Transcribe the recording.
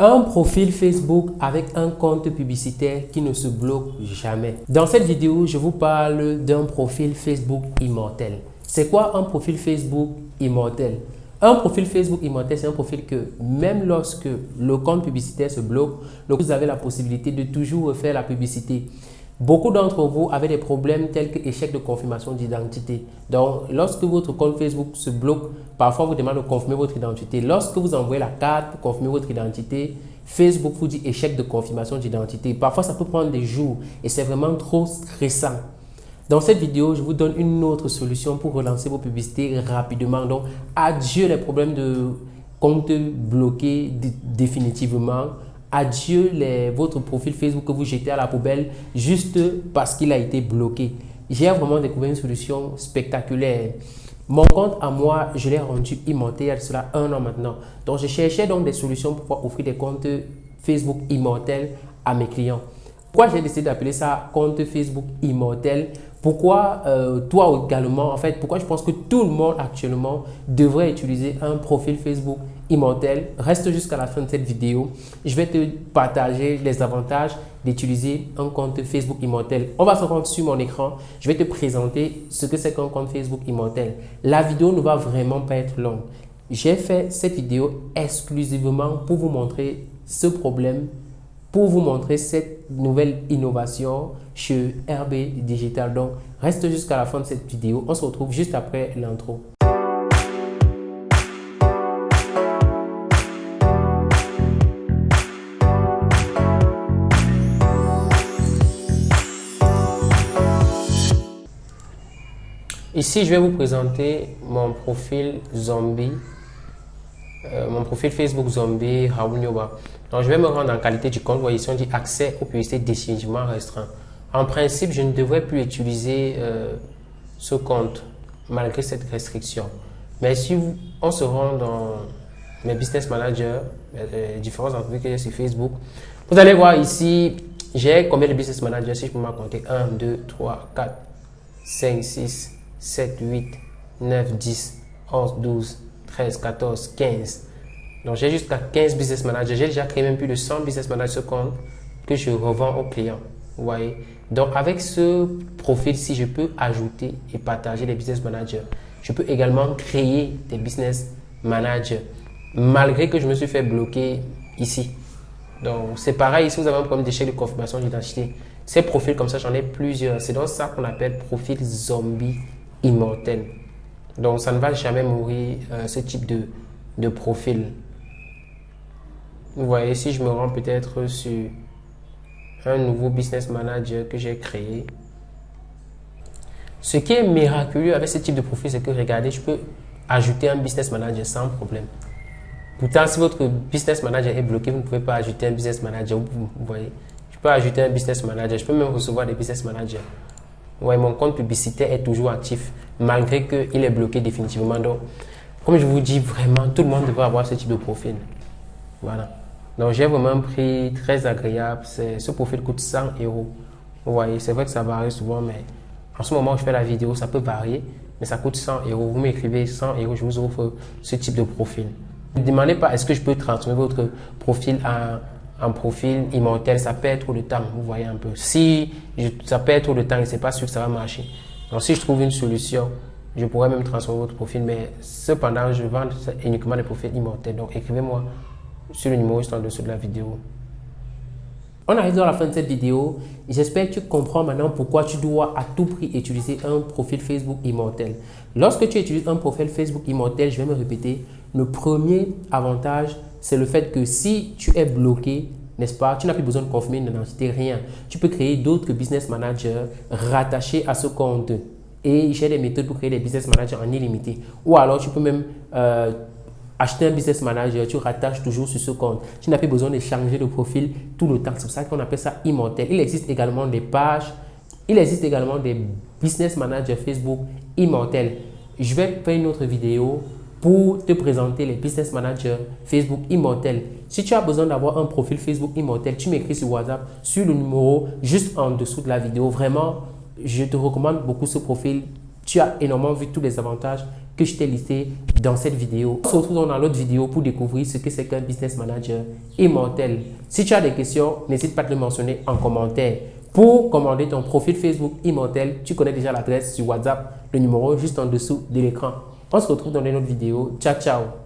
Un profil Facebook avec un compte publicitaire qui ne se bloque jamais. Dans cette vidéo, je vous parle d'un profil Facebook immortel. C'est quoi un profil Facebook immortel? Un profil Facebook immortel, c'est un profil que même lorsque le compte publicitaire se bloque, vous avez la possibilité de toujours refaire la publicité. Beaucoup d'entre vous avaient des problèmes tels que échec de confirmation d'identité. Donc, lorsque votre compte Facebook se bloque, parfois vous demande de confirmer votre identité. Lorsque vous envoyez la carte pour confirmer votre identité, Facebook vous dit échec de confirmation d'identité. Parfois, ça peut prendre des jours et c'est vraiment trop stressant. Dans cette vidéo, je vous donne une autre solution pour relancer vos publicités rapidement. Donc, adieu les problèmes de compte bloqué définitivement. Adieu votre profil Facebook que vous jetez à la poubelle juste parce qu'il a été bloqué. J'ai vraiment découvert une solution spectaculaire. Mon compte à moi, je l'ai rendu immortel il y a cela 1 an maintenant. Donc, je cherchais donc des solutions pour pouvoir offrir des comptes Facebook immortels à mes clients. Pourquoi j'ai décidé d'appeler ça compte Facebook immortel? Pourquoi toi également, en fait, pourquoi je pense que tout le monde actuellement devrait utiliser un profil Facebook immortel? Reste jusqu'à la fin de cette vidéo. Je vais te partager les avantages d'utiliser un compte Facebook immortel. On va se rendre sur mon écran. Je vais te présenter ce que c'est qu'un compte Facebook immortel. La vidéo ne va vraiment pas être longue. J'ai fait cette vidéo exclusivement pour vous montrer ce problème, pour vous montrer cette nouvelle innovation chez RB Digital. Donc, reste jusqu'à la fin de cette vidéo. On se retrouve juste après l'intro. Ici, je vais vous présenter mon profil zombie, mon profil Facebook zombie Raoul Nyoba. Donc, je vais me rendre en qualité du compte. Vous voyez ici, on dit accès aux publicités définitivement restreint. En principe, je ne devrais plus utiliser ce compte malgré cette restriction. Mais si on se rend dans mes business managers, différentes entreprises que j'ai sur Facebook, vous allez voir ici, j'ai combien de business managers si je peux m'en compter 1, 2, 3, 4, 5, 6, 7, 8, 9, 10, 11, 12, 13, 14, 15. Donc, j'ai jusqu'à 15 business managers. J'ai déjà créé même plus de 100 business managers sur ce compte que je revends aux clients. Vous voyez? Donc, avec ce profil-ci, je peux ajouter et partager les business managers. Je peux également créer des business managers malgré que je me suis fait bloquer ici. Donc, c'est pareil si vous avez un problème d'échec de confirmation d'identité. Ces profils comme ça, j'en ai plusieurs. C'est donc ça qu'on appelle profil zombie immortel. Donc, ça ne va jamais mourir, ce type de profil. Vous voyez, si je me rends peut-être sur un nouveau business manager que j'ai créé. Ce qui est miraculeux avec ce type de profil, c'est que regardez, je peux ajouter un business manager sans problème. Pourtant, si votre business manager est bloqué, vous ne pouvez pas ajouter un business manager. Vous voyez, je peux ajouter un business manager. Je peux même recevoir des business managers. Vous voyez, mon compte publicitaire est toujours actif malgré qu'il est bloqué définitivement. Donc, comme je vous dis, vraiment, tout le monde devrait avoir ce type de profil. Voilà. Donc, j'ai vraiment un prix très agréable. Ce profil coûte 100 €. Vous voyez, c'est vrai que ça varie souvent, mais en ce moment où je fais la vidéo, ça peut varier, mais ça coûte 100 €. Vous m'écrivez 100 €, je vous offre ce type de profil. Ne demandez pas est-ce que je peux transformer votre profil en profil immortel. Ça perd trop de temps, vous voyez un peu. Si ça perd trop de temps, c'est pas sûr que ça va marcher. Donc, si je trouve une solution, je pourrais même transformer votre profil, mais cependant, je vends uniquement des profils immortels. Donc, écrivez-moi sur le numéro juste en dessous de la vidéo. On arrive dans la fin de cette vidéo. J'espère que tu comprends maintenant pourquoi tu dois à tout prix utiliser un profil Facebook immortel. Lorsque tu utilises un profil Facebook immortel, je vais me répéter, le premier avantage, c'est le fait que si tu es bloqué, n'est-ce pas, tu n'as plus besoin de confirmer une identité, rien. Tu peux créer d'autres business managers rattachés à ce compte. Et j'ai des méthodes pour créer des business managers en illimité. Ou alors, tu peux même acheter un business manager, tu rattaches toujours sur ce compte. Tu n'as plus besoin de changer de profil tout le temps. C'est pour ça qu'on appelle ça immortel. Il existe également des pages, il existe également des business managers Facebook immortels. Je vais faire une autre vidéo pour te présenter les business managers Facebook immortels. Si tu as besoin d'avoir un profil Facebook immortel, tu m'écris sur WhatsApp sur le numéro juste en dessous de la vidéo. Vraiment, je te recommande beaucoup ce profil. tu as énormément vu tous les avantages que je t'ai listés dans cette vidéo. On se retrouve dans l'autre vidéo pour découvrir ce que c'est qu'un business manager immortel. Si tu as des questions, n'hésite pas à te le mentionner en commentaire. Pour commander ton profil Facebook immortel, tu connais déjà l'adresse sur WhatsApp, le numéro juste en dessous de l'écran. On se retrouve dans une autre vidéo. Ciao, ciao!